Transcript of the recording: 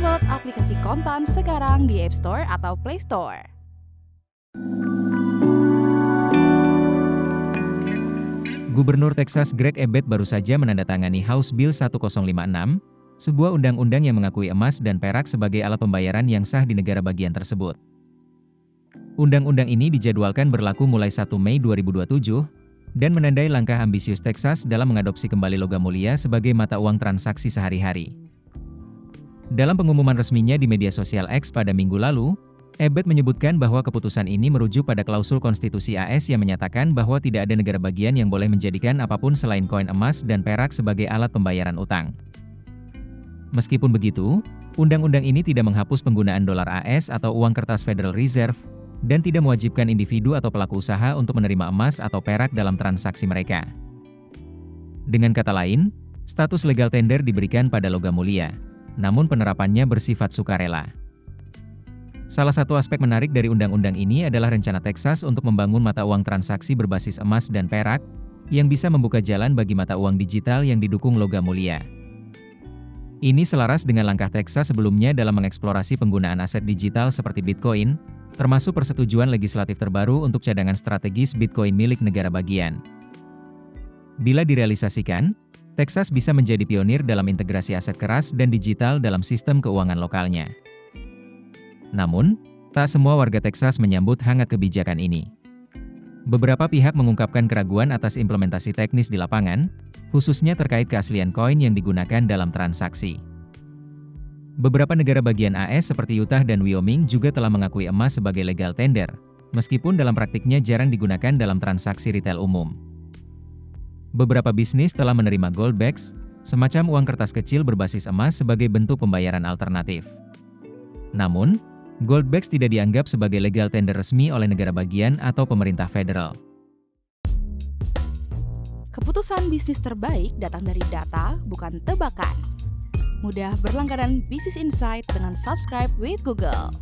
Download aplikasi Kontan sekarang di App Store atau Play Store. Gubernur Texas Greg Abbott baru saja menandatangani House Bill 1056, sebuah undang-undang yang mengakui emas dan perak sebagai alat pembayaran yang sah di negara bagian tersebut. Undang-undang ini dijadwalkan berlaku mulai 1 Mei 2027, dan menandai langkah ambisius Texas dalam mengadopsi kembali logam mulia sebagai mata uang transaksi sehari-hari. Dalam pengumuman resminya di media sosial X pada Minggu lalu, Abbott menyebutkan bahwa keputusan ini merujuk pada klausul konstitusi AS yang menyatakan bahwa tidak ada negara bagian yang boleh menjadikan apapun selain koin emas dan perak sebagai alat pembayaran utang. Meskipun begitu, undang-undang ini tidak menghapus penggunaan dolar AS atau uang kertas Federal Reserve, dan tidak mewajibkan individu atau pelaku usaha untuk menerima emas atau perak dalam transaksi mereka. Dengan kata lain, status legal tender diberikan pada logam mulia, namun penerapannya bersifat sukarela. Salah satu aspek menarik dari undang-undang ini adalah rencana Texas untuk membangun mata uang transaksi berbasis emas dan perak, yang bisa membuka jalan bagi mata uang digital yang didukung logam mulia. Ini selaras dengan langkah Texas sebelumnya dalam mengeksplorasi penggunaan aset digital seperti Bitcoin, termasuk persetujuan legislatif terbaru untuk cadangan strategis Bitcoin milik negara bagian. Bila direalisasikan, Texas bisa menjadi pionir dalam integrasi aset keras dan digital dalam sistem keuangan lokalnya. Namun, tak semua warga Texas menyambut hangat kebijakan ini. Beberapa pihak mengungkapkan keraguan atas implementasi teknis di lapangan, khususnya terkait keaslian koin yang digunakan dalam transaksi. Beberapa negara bagian AS seperti Utah dan Wyoming juga telah mengakui emas sebagai legal tender, meskipun dalam praktiknya jarang digunakan dalam transaksi retail umum. Beberapa bisnis telah menerima goldbacks, semacam uang kertas kecil berbasis emas sebagai bentuk pembayaran alternatif. Namun, goldbacks tidak dianggap sebagai legal tender resmi oleh negara bagian atau pemerintah federal. Keputusan bisnis terbaik datang dari data, bukan tebakan. Mudah berlangganan Business Insight dengan subscribe with Google.